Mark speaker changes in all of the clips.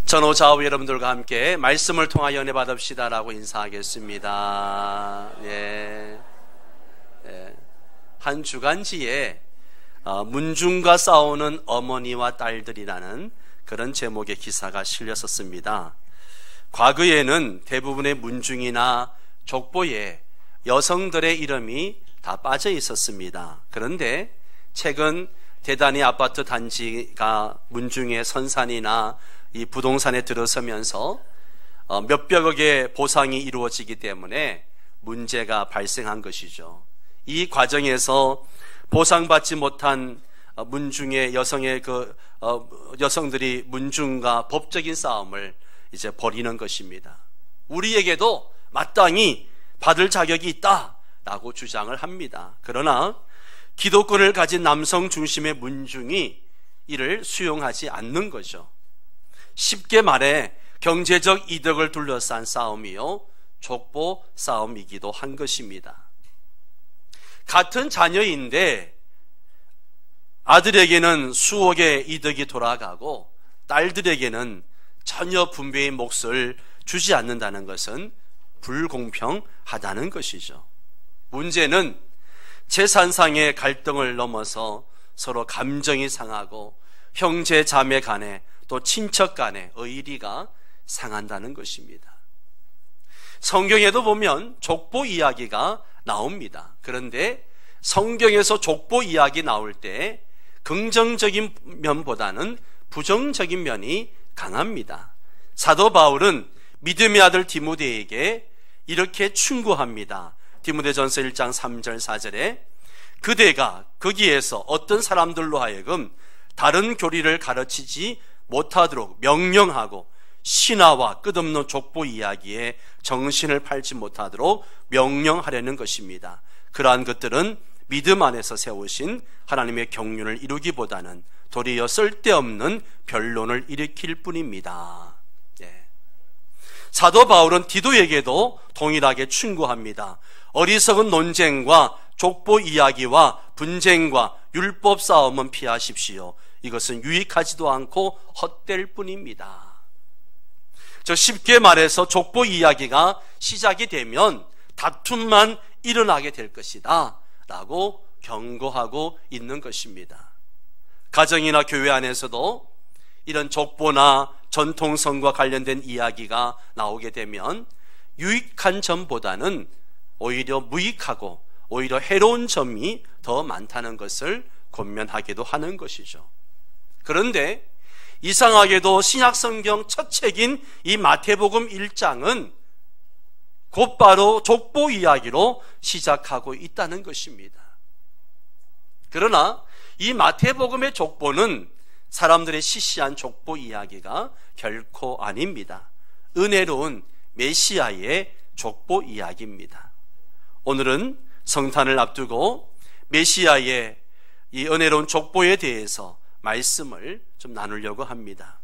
Speaker 1: 전후 좌우 여러분들과 함께 말씀을 통하여 은혜 받읍시다라고 인사하겠습니다. 한 주간지에 문중과 싸우는 어머니와 딸들이라는 그런 제목의 기사가 실렸었습니다. 과거에는 대부분의 문중이나 족보에 여성들의 이름이 다 빠져 있었습니다. 그런데 최근 대단히 아파트 단지가 문중의 선산이나 이 부동산에 들어서면서 몇백억의 보상이 이루어지기 때문에 문제가 발생한 것이죠. 이 과정에서 보상받지 못한 문중의 여성들이 문중과 법적인 싸움을 이제 벌이는 것입니다. 우리에게도 마땅히 받을 자격이 있다라고 주장을 합니다. 그러나 기독권을 가진 남성 중심의 문중이 이를 수용하지 않는 거죠. 쉽게 말해 경제적 이득을 둘러싼 싸움이요, 족보 싸움이기도 한 것입니다. 같은 자녀인데 아들에게는 수억의 이득이 돌아가고 딸들에게는 전혀 분배의 몫을 주지 않는다는 것은 불공평하다는 것이죠. 문제는 재산상의 갈등을 넘어서 서로 감정이 상하고 형제 자매 간에 또 친척 간의 의리가 상한다는 것입니다. 성경에도 보면 족보 이야기가 나옵니다. 그런데 성경에서 족보 이야기 나올 때 긍정적인 면보다는 부정적인 면이 강합니다. 사도 바울은 믿음의 아들 디모데에게 이렇게 충고합니다. 디모데전서 1장 3절 4절에 그대가 거기에서 어떤 사람들로 하여금 다른 교리를 가르치지 못하도록 명령하고 신화와 끝없는 족보 이야기에 정신을 팔지 못하도록 명령하려는 것입니다. 그러한 것들은 믿음 안에서 세우신 하나님의 경륜을 이루기보다는 도리어 쓸데없는 변론을 일으킬 뿐입니다. 사도 바울은 디도에게도 동일하게 충고합니다. 어리석은 논쟁과 족보 이야기와 분쟁과 율법 싸움은 피하십시오. 이것은 유익하지도 않고 헛될 뿐입니다. 쉽게 말해서 족보 이야기가 시작이 되면 다툼만 일어나게 될 것이다 라고 경고하고 있는 것입니다. 가정이나 교회 안에서도 이런 족보나 전통성과 관련된 이야기가 나오게 되면 유익한 점보다는 오히려 무익하고 오히려 해로운 점이 더 많다는 것을 권면하기도 하는 것이죠. 그런데 이상하게도 신약성경 첫 책인 이 마태복음 1장은 곧바로 족보 이야기로 시작하고 있다는 것입니다. 그러나 이 마태복음의 족보는 사람들의 시시한 족보 이야기가 결코 아닙니다. 은혜로운 메시아의 족보 이야기입니다. 오늘은 성탄을 앞두고 메시아의 이 은혜로운 족보에 대해서 말씀을 좀 나누려고 합니다.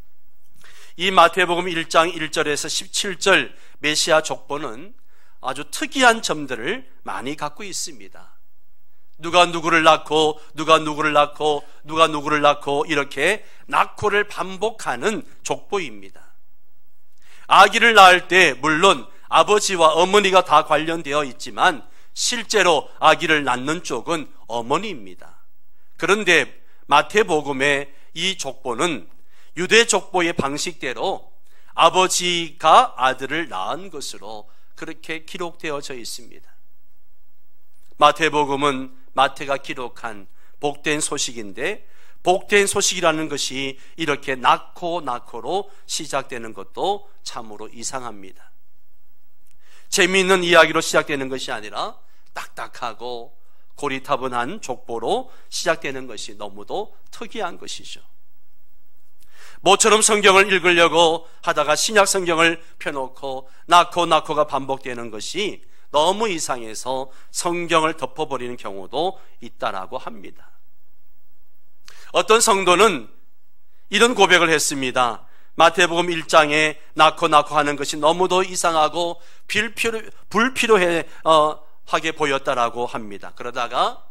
Speaker 1: 이 마태복음 1장 1절에서 17절 메시아 족보는 아주 특이한 점들을 많이 갖고 있습니다. 누가 누구를 낳고 누가 누구를 낳고 누가 누구를 낳고 이렇게 낳고를 반복하는 족보입니다. 아기를 낳을 때 물론 아버지와 어머니가 다 관련되어 있지만 실제로 아기를 낳는 쪽은 어머니입니다. 그런데 마태복음의 이 족보는 유대 족보의 방식대로 아버지가 아들을 낳은 것으로 그렇게 기록되어져 있습니다. 마태복음은 마태가 기록한 복된 소식인데 복된 소식이라는 것이 이렇게 낳고로 시작되는 것도 참으로 이상합니다. 재미있는 이야기로 시작되는 것이 아니라 딱딱하고 고리타분한 족보로 시작되는 것이 너무도 특이한 것이죠. 모처럼 성경을 읽으려고 하다가 신약 성경을 펴놓고 낳고가 반복되는 것이 너무 이상해서 성경을 덮어버리는 경우도 있다라고 합니다. 어떤 성도는 이런 고백을 했습니다. 마태복음 1장에 낳고 하는 것이 너무도 이상하고 불필요하게 보였다라고 합니다. 그러다가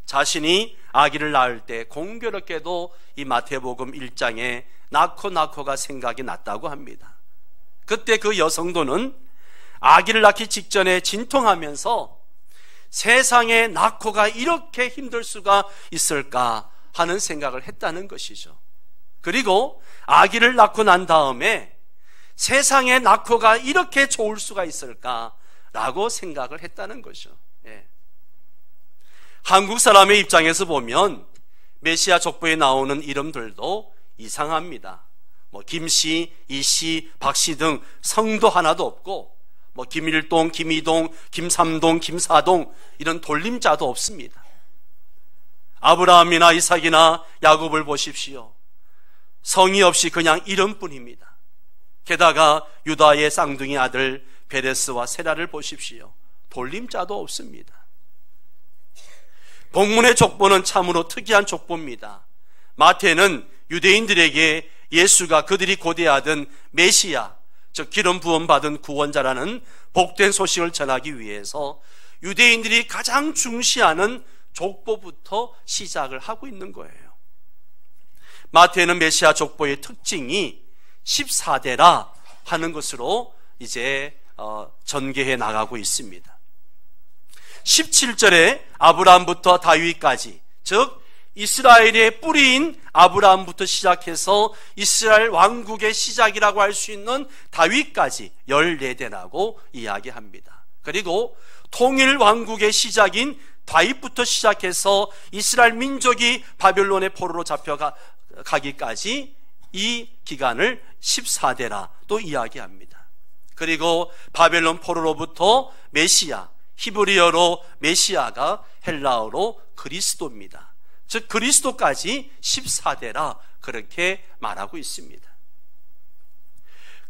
Speaker 1: 자신이 아기를 낳을 때 공교롭게도 이 마태복음 1장에 나코가 생각이 났다고 합니다. 그때 그 여성도는 아기를 낳기 직전에 진통하면서 세상에 나코가 이렇게 힘들 수가 있을까 하는 생각을 했다는 것이죠. 그리고 아기를 낳고 난 다음에 세상에 나코가 이렇게 좋을 수가 있을까라고 생각을 했다는 거죠. 예. 한국 사람의 입장에서 보면 메시아 족보에 나오는 이름들도 이상합니다. 김씨, 이씨, 박씨 등 성도 하나도 없고 김일동, 김이동, 김삼동, 김사동 이런 돌림자도 없습니다. 아브라함이나 이삭이나 야곱을 보십시오. 성이 없이 그냥 이름뿐입니다. 게다가 유다의 쌍둥이 아들 베레스와 세라를 보십시오. 돌림자도 없습니다. 본문의 족보는 참으로 특이한 족보입니다. 마태는 유대인들에게 예수가 그들이 고대하던 메시아, 즉 기름 부음 받은 구원자라는 복된 소식을 전하기 위해서 유대인들이 가장 중시하는 족보부터 시작을 하고 있는 거예요. 마태는 메시아 족보의 특징이 14대라 하는 것으로 이제 전개해 나가고 있습니다. 17절에 아브라함부터 다윗까지, 즉 이스라엘의 뿌리인 아브라함부터 시작해서 이스라엘 왕국의 시작이라고 할 수 있는 다윗까지 14대라고 이야기합니다. 그리고 통일 왕국의 시작인 다윗부터 시작해서 이스라엘 민족이 바벨론의 포로로 잡혀가기까지 이 기간을 14대라 또 이야기합니다. 그리고 바벨론 포로로부터 메시아, 히브리어로 메시아가 헬라어로 그리스도입니다. 즉 그리스도까지 14대라 그렇게 말하고 있습니다.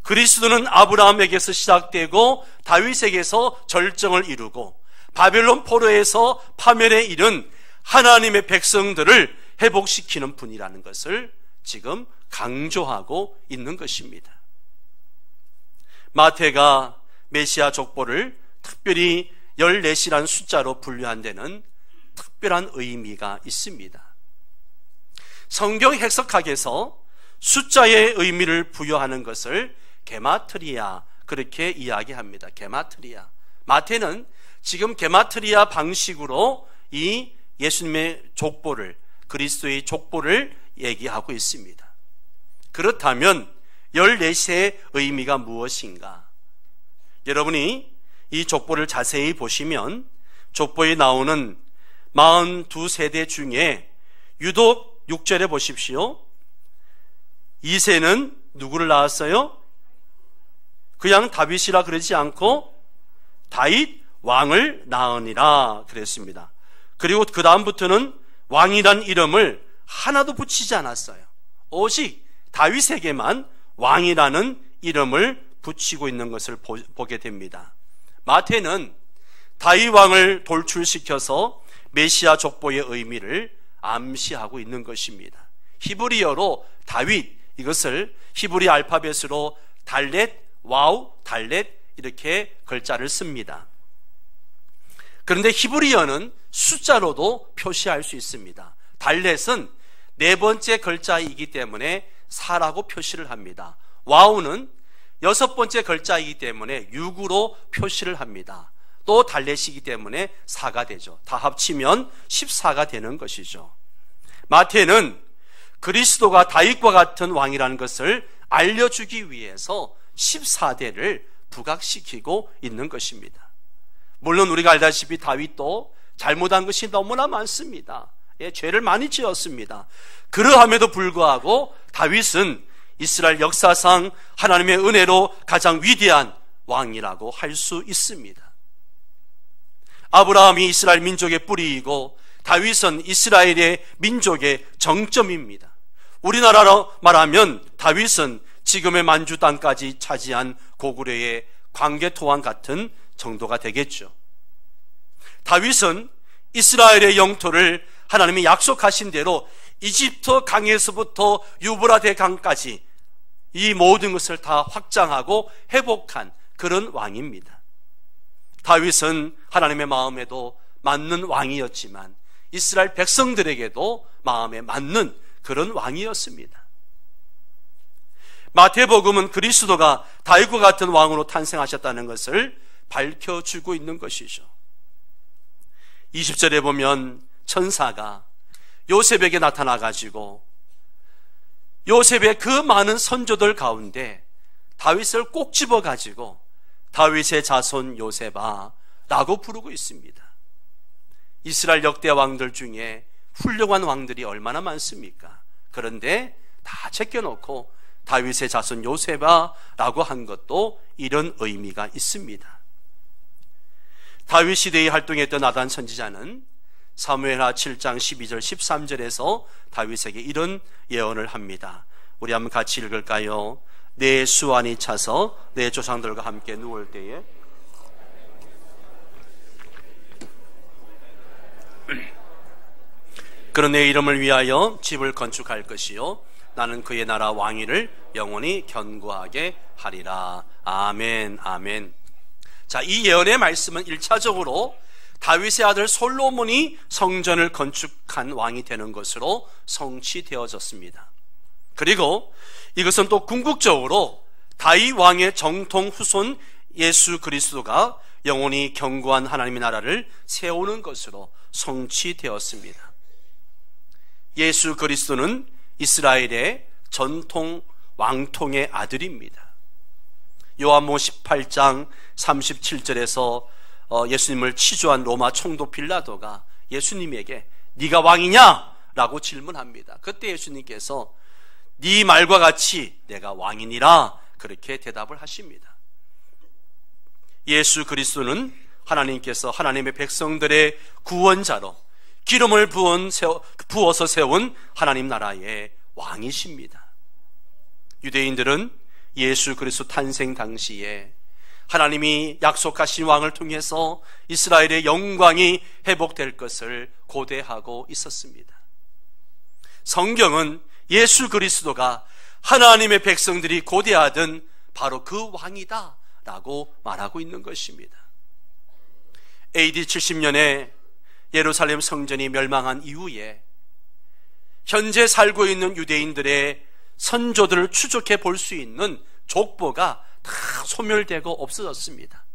Speaker 1: 그리스도는 아브라함에게서 시작되고 다윗에게서 절정을 이루고 바벨론 포로에서 파멸에 이른 하나님의 백성들을 회복시키는 분이라는 것을 지금 강조하고 있는 것입니다. 마태가 메시아 족보를 특별히 14시라는 숫자로 분류한 데는 특별한 의미가 있습니다. 성경 해석학에서 숫자의 의미를 부여하는 것을 게마트리아 그렇게 이야기합니다. 게마트리아. 마태는 지금 게마트리아 방식으로 이 예수님의 족보를, 그리스도의 족보를 얘기하고 있습니다. 그렇다면 14시의 의미가 무엇인가? 여러분이 이 족보를 자세히 보시면 족보에 나오는 42세대 중에 유독 6절에 보십시오. 이세는 누구를 낳았어요? 그냥 다윗이라 그러지 않고 다윗 왕을 낳으니라 그랬습니다. 그리고 그 다음부터는 왕이란 이름을 하나도 붙이지 않았어요. 오직 다윗에게만 왕이라는 이름을 붙이고 있는 것을 보게 됩니다. 마태는 다윗 왕을 돌출시켜서 메시아 족보의 의미를 암시하고 있는 것입니다. 히브리어로 다윗, 이것을 히브리 알파벳으로 달렛, 와우, 달렛 이렇게 글자를 씁니다. 그런데 히브리어는 숫자로도 표시할 수 있습니다. 달렛은 네 번째 글자이기 때문에 4라고 표시를 합니다. 와우는 여섯 번째 글자이기 때문에 6으로 표시를 합니다. 또 달렛이기 때문에 4가 되죠. 다 합치면 14가 되는 것이죠. 마태는 그리스도가 다윗과 같은 왕이라는 것을 알려주기 위해서 14대를 부각시키고 있는 것입니다. 물론 우리가 알다시피 다윗도 잘못한 것이 너무나 많습니다. 죄를 많이 지었습니다. 그러함에도 불구하고 다윗은 이스라엘 역사상 하나님의 은혜로 가장 위대한 왕이라고 할 수 있습니다. 아브라함이 이스라엘 민족의 뿌리이고 다윗은 이스라엘의 민족의 정점입니다. 우리나라로 말하면 다윗은 지금의 만주 땅까지 차지한 고구려의 광개토왕 같은 정도가 되겠죠. 다윗은 이스라엘의 영토를 하나님이 약속하신 대로 이집트 강에서부터 유브라데 강까지 이 모든 것을 다 확장하고 회복한 그런 왕입니다. 다윗은 하나님의 마음에도 맞는 왕이었지만 이스라엘 백성들에게도 마음에 맞는 그런 왕이었습니다. 마태복음은 그리스도가 다윗과 같은 왕으로 탄생하셨다는 것을 밝혀주고 있는 것이죠. 20절에 보면 천사가 요셉에게 나타나가지고 요셉의 그 많은 선조들 가운데 다윗을 꼭 집어가지고 다윗의 자손 요셉아 라고 부르고 있습니다. 이스라엘 역대 왕들 중에 훌륭한 왕들이 얼마나 많습니까? 그런데 다 제껴놓고 다윗의 자손 요셉아 라고 한 것도 이런 의미가 있습니다. 다윗 시대에 활동했던 나단 선지자는 사무엘하 7장 12절 13절에서 다윗에게 이런 예언을 합니다. 우리 한번 같이 읽을까요? 내 수완이 차서 내 조상들과 함께 누울 때에 그런 내 이름을 위하여 집을 건축할 것이요 나는 그의 나라 왕위를 영원히 견고하게 하리라. 아멘, 아멘. 자, 이 예언의 말씀은 1차적으로 다윗의 아들 솔로몬이 성전을 건축한 왕이 되는 것으로 성취되어졌습니다. 그리고 이것은 또 궁극적으로 다윗 왕의 정통 후손 예수 그리스도가 영원히 견고한 하나님의 나라를 세우는 것으로 성취되었습니다. 예수 그리스도는 이스라엘의 전통 왕통의 아들입니다. 요한복음 18장 37절에서 예수님을 치조한 로마 총독 빌라도가 예수님에게 네가 왕이냐? 라고 질문합니다. 그때 예수님께서 네 말과 같이 내가 왕이니라 그렇게 대답을 하십니다. 예수 그리스도는 하나님께서 하나님의 백성들의 구원자로 기름을 부어서 세운 하나님 나라의 왕이십니다. 유대인들은 예수 그리스도 탄생 당시에 하나님이 약속하신 왕을 통해서 이스라엘의 영광이 회복될 것을 고대하고 있었습니다. 성경은 예수 그리스도가 하나님의 백성들이 고대하던 바로 그 왕이다 라고 말하고 있는 것입니다. AD 70년에 예루살렘 성전이 멸망한 이후에 현재 살고 있는 유대인들의 선조들을 추적해 볼 수 있는 족보가 다 소멸되고 없어졌습니다.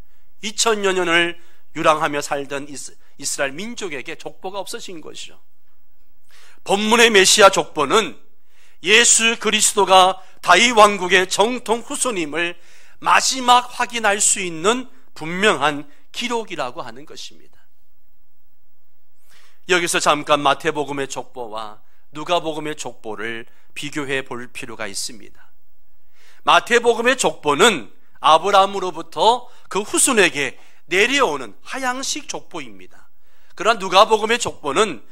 Speaker 1: 2000여 년을 유랑하며 살던 이스라엘 민족에게 족보가 없어진 것이죠. 본문의 메시아 족보는 예수 그리스도가 다윗 왕국의 정통 후손임을 마지막 확인할 수 있는 분명한 기록이라고 하는 것입니다. 여기서 잠깐 마태복음의 족보와 누가복음의 족보를 비교해 볼 필요가 있습니다. 마태복음의 족보는 아브라함으로부터 그 후손에게 내려오는 하향식 족보입니다. 그러나 누가복음의 족보는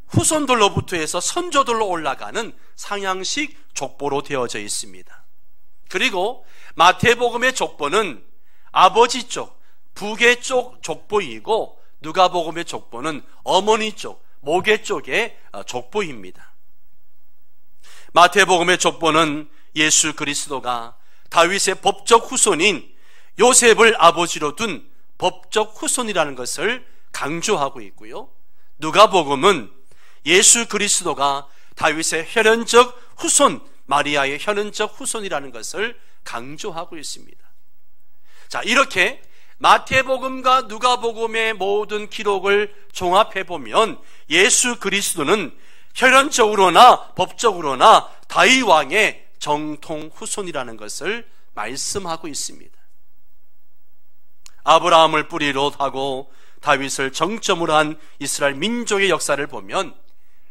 Speaker 1: 후손들로부터 해서 선조들로 올라가는 상향식 족보로 되어져 있습니다. 그리고 마태복음의 족보는 아버지 쪽, 부계 쪽 족보이고 누가복음의 족보는 어머니 쪽, 모계 쪽의 족보입니다. 마태복음의 족보는 예수 그리스도가 다윗의 법적 후손인 요셉을 아버지로 둔 법적 후손이라는 것을 강조하고 있고요. 누가복음은 예수 그리스도가 다윗의 혈연적 후손, 마리아의 혈연적 후손이라는 것을 강조하고 있습니다. 자, 이렇게 마태복음과 누가복음의 모든 기록을 종합해 보면 예수 그리스도는 혈연적으로나 법적으로나 다윗 왕의 정통 후손이라는 것을 말씀하고 있습니다. 아브라함을 뿌리로 하고 다윗을 정점으로 한 이스라엘 민족의 역사를 보면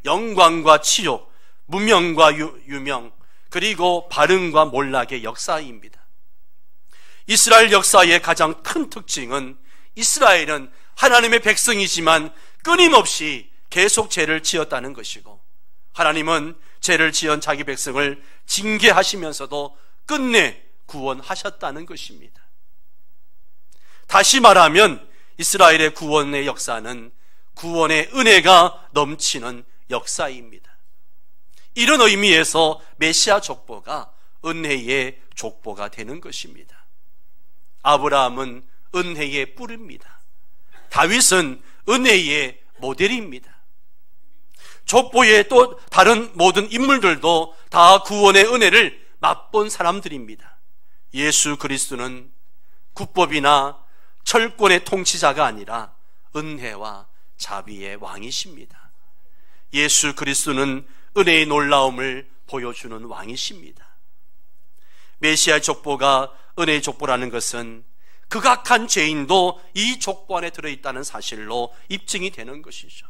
Speaker 1: 영광과 치욕, 무명과 유명, 그리고 발흥과 몰락의 역사입니다. 이스라엘 역사의 가장 큰 특징은 이스라엘은 하나님의 백성이지만 끊임없이 계속 죄를 지었다는 것이고, 하나님은 죄를 지은 자기 백성을 징계하시면서도 끝내 구원하셨다는 것입니다. 다시 말하면 이스라엘의 구원의 역사는 구원의 은혜가 넘치는 역사입니다. 이런 의미에서 메시아 족보가 은혜의 족보가 되는 것입니다. 아브라함은 은혜의 뿔입니다. 다윗은 은혜의 모델입니다. 족보의 또 다른 모든 인물들도 다 구원의 은혜를 맛본 사람들입니다. 예수 그리스도는 국법이나 철권의 통치자가 아니라 은혜와 자비의 왕이십니다. 예수 그리스도는 은혜의 놀라움을 보여주는 왕이십니다. 메시아의 족보가 은혜의 족보라는 것은 극악한 죄인도 이 족보 안에 들어있다는 사실로 입증이 되는 것이죠.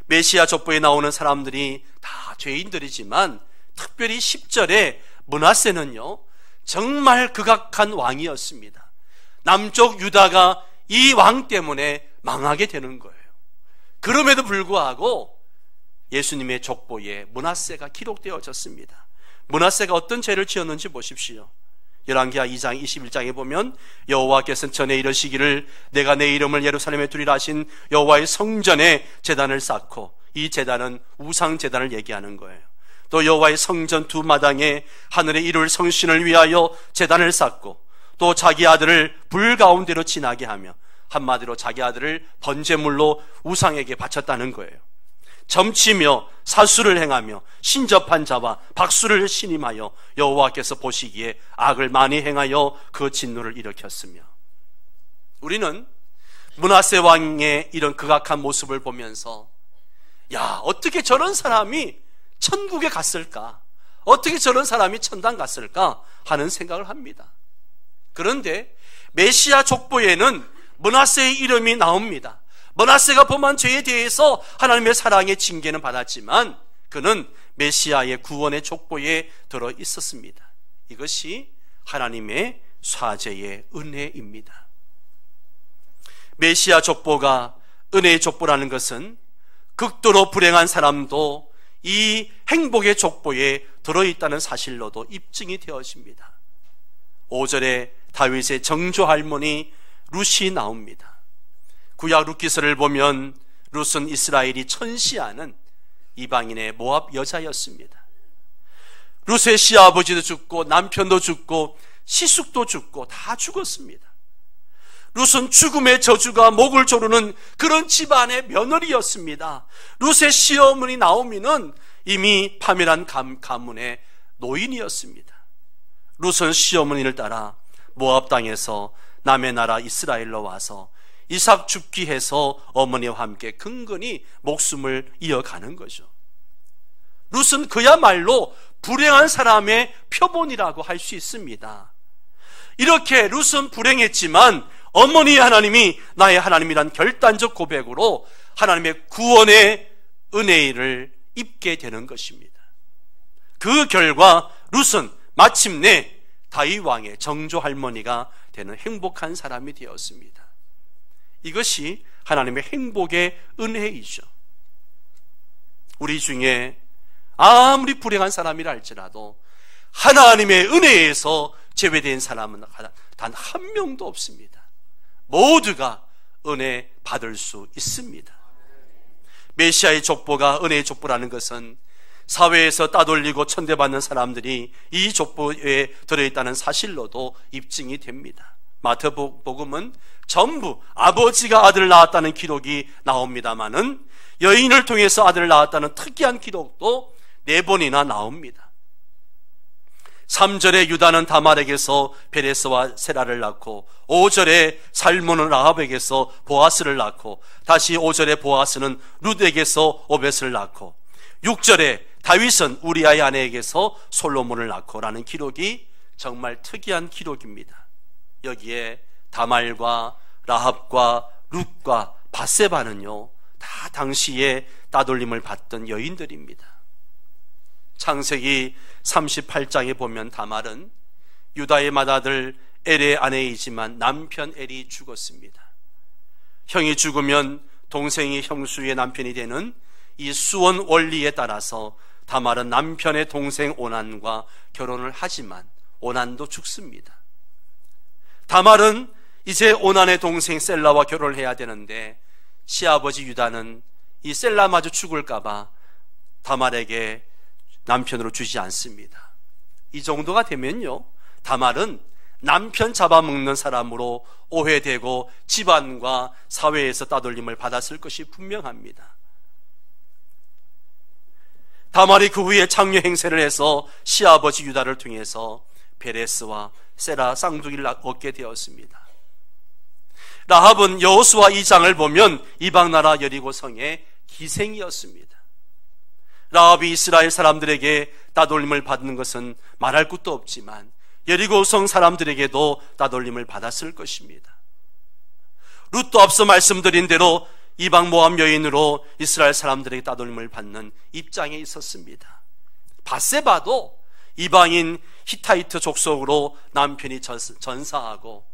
Speaker 1: 메시아 족보에 나오는 사람들이 다 죄인들이지만 특별히 10절에 므낫세는요 정말 극악한 왕이었습니다. 남쪽 유다가 이 왕 때문에 망하게 되는 거예요. 그럼에도 불구하고 예수님의 족보에 므낫세가 기록되어졌습니다. 므낫세가 어떤 죄를 지었는지 보십시오. 열왕기하 2장 21장에 보면 여호와께서는 전에 이러시기를 내가 내 이름을 예루살렘에 두리라 하신 여호와의 성전에 제단을 쌓고, 이 제단은 우상 제단을 얘기하는 거예요. 또 여호와의 성전 두 마당에 하늘에 이룰 성신을 위하여 제단을 쌓고, 또 자기 아들을 불 가운데로 지나게 하며, 한마디로 자기 아들을 번제물로 우상에게 바쳤다는 거예요. 점치며 사수를 행하며 신접한 자와 박수를 신임하여 여호와께서 보시기에 악을 많이 행하여 그 진노를 일으켰으며, 우리는 므낫세 왕의 이런 극악한 모습을 보면서 야, 어떻게 저런 사람이 천국에 갔을까? 어떻게 저런 사람이 천당 갔을까? 하는 생각을 합니다. 그런데 메시아 족보에는 므낫세의 이름이 나옵니다. 므낫세가 범한 죄에 대해서 하나님의 사랑의 징계는 받았지만 그는 메시아의 구원의 족보에 들어 있었습니다. 이것이 하나님의 사죄의 은혜입니다. 메시아 족보가 은혜의 족보라는 것은 극도로 불행한 사람도 이 행복의 족보에 들어있다는 사실로도 입증이 되어집니다. 5절에 다윗의 정조 할머니 룻이 나옵니다. 구약 룻기서를 보면 룻은 이스라엘이 천시하는 이방인의 모압 여자였습니다. 룻의 시아버지도 죽고 남편도 죽고 시숙도 죽고 다 죽었습니다. 룻은 죽음의 저주가 목을 조르는 그런 집안의 며느리였습니다. 룻의 시어머니 나오미는 이미 파멸한 가문의 노인이었습니다. 룻은 시어머니를 따라 모압 땅에서 남의 나라 이스라엘로 와서 이삭 죽기 해서 어머니와 함께 근근히 목숨을 이어가는 거죠. 룻은 그야말로 불행한 사람의 표본이라고 할 수 있습니다. 이렇게 룻은 불행했지만 어머니 하나님이 나의 하나님이란 결단적 고백으로 하나님의 구원의 은혜를 입게 되는 것입니다. 그 결과 룻은 마침내 다윗 왕의 정조 할머니가 되는 행복한 사람이 되었습니다. 이것이 하나님의 행복의 은혜이죠. 우리 중에 아무리 불행한 사람이라 할지라도 하나님의 은혜에서 제외된 사람은 단 한 명도 없습니다. 모두가 은혜 받을 수 있습니다. 메시아의 족보가 은혜의 족보라는 것은 사회에서 따돌리고 천대받는 사람들이 이 족보에 들어있다는 사실로도 입증이 됩니다. 마태복음은 전부 아버지가 아들을 낳았다는 기록이 나옵니다마는 여인을 통해서 아들을 낳았다는 특이한 기록도 4번이나 나옵니다. 3절에 유다는 다말에게서 베레스와 세라를 낳고, 5절에 살몬은 라합에게서 보아스를 낳고, 다시 5절에 보아스는 룻에게서 오벳을 낳고, 6절에 다윗은 우리아의 아내에게서 솔로몬을 낳고 라는 기록이 정말 특이한 기록입니다. 여기에 다말과 라합과 룻과 밧세바는요 다 당시에 따돌림을 받던 여인들입니다. 창세기 38장에 보면 다말은 유다의 맏아들 엘의 아내이지만 남편 엘이 죽었습니다. 형이 죽으면 동생이 형수의 남편이 되는 이 수원 원리에 따라서 다말은 남편의 동생 오난과 결혼을 하지만 오난도 죽습니다. 다말은 이제 오난의 동생 셀라와 결혼을 해야 되는데 시아버지 유다는 이 셀라마저 죽을까봐 다말에게 남편으로 주지 않습니다. 이 정도가 되면요 다말은 남편 잡아먹는 사람으로 오해되고 집안과 사회에서 따돌림을 받았을 것이 분명합니다. 다말이 그 후에 창녀 행세를 해서 시아버지 유다를 통해서 베레스와 세라 쌍둥이를 얻게 되었습니다. 라합은 여호수아 2장을 보면 이방 나라 여리고 성의 기생이었습니다. 라합이 이스라엘 사람들에게 따돌림을 받는 것은 말할 것도 없지만 여리고 성 사람들에게도 따돌림을 받았을 것입니다. 룻도 앞서 말씀드린 대로 이방 모압 여인으로 이스라엘 사람들에게 따돌림을 받는 입장에 있었습니다. 밧세바도 이방인 히타이트 족속으로 남편이 전사하고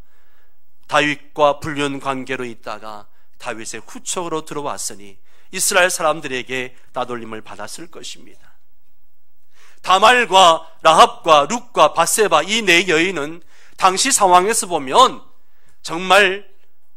Speaker 1: 다윗과 불륜 관계로 있다가 다윗의 후척으로 들어왔으니 이스라엘 사람들에게 따돌림을 받았을 것입니다. 다말과 라합과 룻과 밧세바 이 네 여인은 당시 상황에서 보면 정말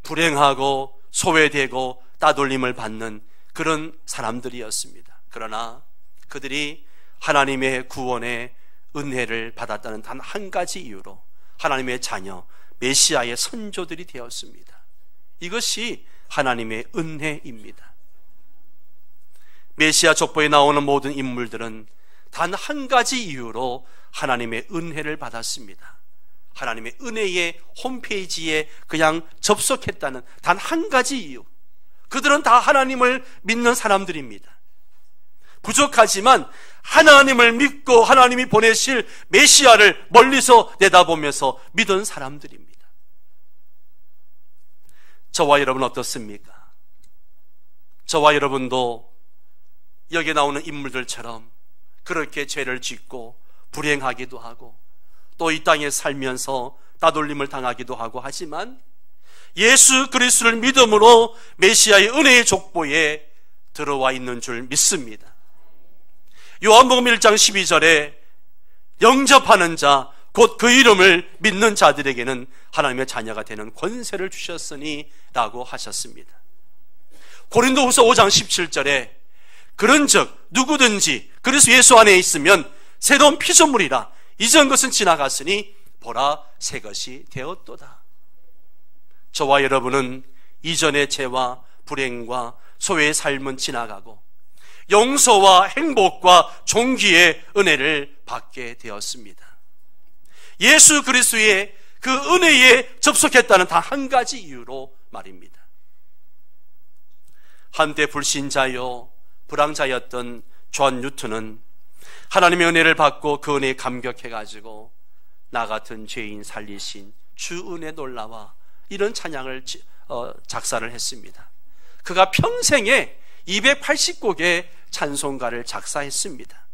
Speaker 1: 불행하고 소외되고 따돌림을 받는 그런 사람들이었습니다. 그러나 그들이 하나님의 구원의 은혜를 받았다는 단 한 가지 이유로 하나님의 자녀 메시아의 선조들이 되었습니다. 이것이 하나님의 은혜입니다. 메시아 족보에 나오는 모든 인물들은 단 한 가지 이유로 하나님의 은혜를 받았습니다. 하나님의 은혜의 홈페이지에 그냥 접속했다는 단 한 가지 이유. 그들은 다 하나님을 믿는 사람들입니다. 부족하지만 하나님을 믿고 하나님이 보내실 메시아를 멀리서 내다보면서 믿은 사람들입니다. 저와 여러분 어떻습니까? 저와 여러분도 여기 나오는 인물들처럼 그렇게 죄를 짓고 불행하기도 하고 또 이 땅에 살면서 따돌림을 당하기도 하고 하지만 예수 그리스도를 믿음으로 메시아의 은혜의 족보에 들어와 있는 줄 믿습니다. 요한복음 1장 12절에 영접하는 자 곧 그 이름을 믿는 자들에게는 하나님의 자녀가 되는 권세를 주셨으니 라고 하셨습니다. 고린도후서 5장 17절에 그런즉 누구든지 그리스도 예수 안에 있으면 새로운 피조물이라 이전 것은 지나갔으니 보라 새 것이 되었도다. 저와 여러분은 이전의 죄와 불행과 소외의 삶은 지나가고 용서와 행복과 존귀의 은혜를 받게 되었습니다. 예수 그리스도의 그 은혜에 접속했다는 단 한 가지 이유로 말입니다. 한때 불신자요 불황자였던 존 뉴턴은 하나님의 은혜를 받고 그 은혜에 감격해가지고 나 같은 죄인 살리신 주 은혜 놀라와 이런 찬양을 작사를 했습니다. 그가 평생에 280곡의 찬송가를 작사했습니다.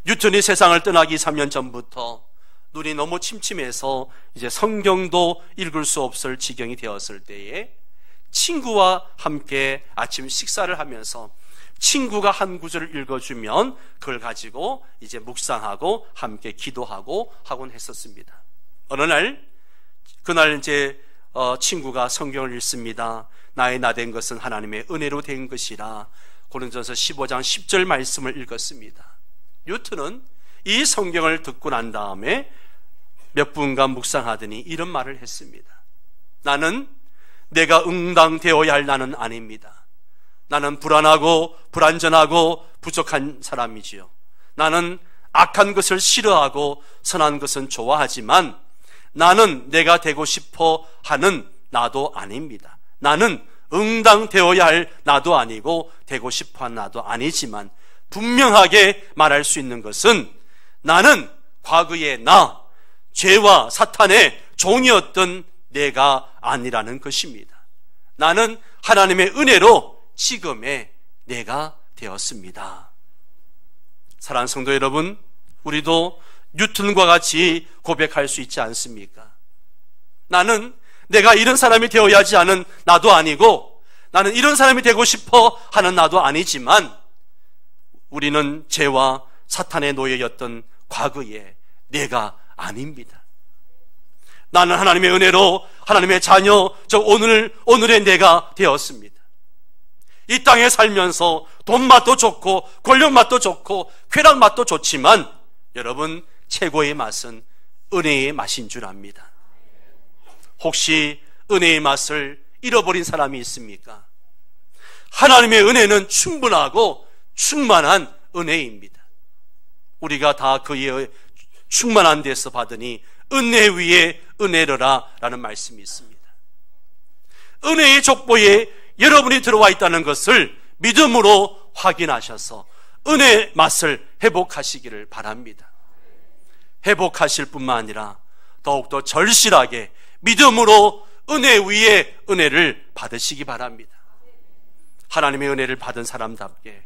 Speaker 1: 뉴턴이 세상을 떠나기 3년 전부터 눈이 너무 침침해서 이제 성경도 읽을 수 없을 지경이 되었을 때에 친구와 함께 아침 식사를 하면서 친구가 한 구절을 읽어주면 그걸 가지고 이제 묵상하고 함께 기도하고 하곤 했었습니다. 어느 날 그날 이제 친구가 성경을 읽습니다. 나의 나된 것은 하나님의 은혜로 된 것이라 고린도전서 15장 10절 말씀을 읽었습니다. 뉴턴은 이 성경을 듣고 난 다음에 몇 분간 묵상하더니 이런 말을 했습니다. 나는 내가 응당되어야 할 나는 아닙니다. 나는 불안하고 불안전하고 부족한 사람이지요. 나는 악한 것을 싫어하고 선한 것은 좋아하지만 나는 내가 되고 싶어 하는 나도 아닙니다. 나는 응당되어야 할 나도 아니고 되고 싶어 하는 나도 아니지만 분명하게 말할 수 있는 것은 나는 과거의 나, 죄와 사탄의 종이었던 내가 아니라는 것입니다. 나는 하나님의 은혜로 지금의 내가 되었습니다. 사랑하는 성도 여러분, 우리도 뉴턴과 같이 고백할 수 있지 않습니까? 나는 내가 이런 사람이 되어야 하지 않은 나도 아니고 나는 이런 사람이 되고 싶어 하는 나도 아니지만 우리는 죄와 사탄의 노예였던 과거의 내가 아닙니다. 나는 하나님의 은혜로 하나님의 자녀, 저 오늘의 내가 되었습니다. 이 땅에 살면서 돈 맛도 좋고 권력 맛도 좋고 쾌락 맛도 좋지만 여러분 최고의 맛은 은혜의 맛인 줄 압니다. 혹시 은혜의 맛을 잃어버린 사람이 있습니까? 하나님의 은혜는 충분하고 충만한 은혜입니다. 우리가 다 그의 충만한 데서 받으니 은혜 위에 은혜로라 라는 말씀이 있습니다. 은혜의 족보에 여러분이 들어와 있다는 것을 믿음으로 확인하셔서 은혜 맛을 회복하시기를 바랍니다. 회복하실 뿐만 아니라 더욱더 절실하게 믿음으로 은혜 위에 은혜를 받으시기 바랍니다. 하나님의 은혜를 받은 사람답게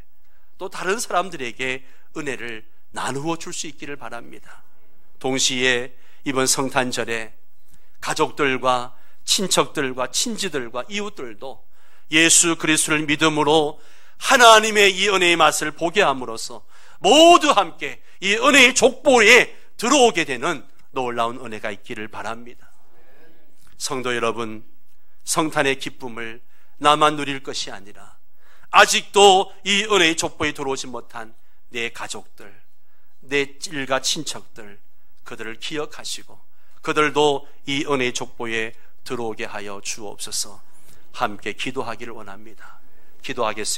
Speaker 1: 또 다른 사람들에게 은혜를 나누어 줄 수 있기를 바랍니다. 동시에 이번 성탄절에 가족들과 친척들과 친지들과 이웃들도 예수 그리스도를 믿음으로 하나님의 이 은혜의 맛을 보게 함으로써 모두 함께 이 은혜의 족보에 들어오게 되는 놀라운 은혜가 있기를 바랍니다. 성도 여러분, 성탄의 기쁨을 나만 누릴 것이 아니라 아직도 이 은혜의 족보에 들어오지 못한 내 가족들, 내 일가 친척들, 그들을 기억하시고 그들도 이 은혜의 족보에 들어오게 하여 주옵소서. 함께 기도하기를 원합니다. 기도하겠습니다.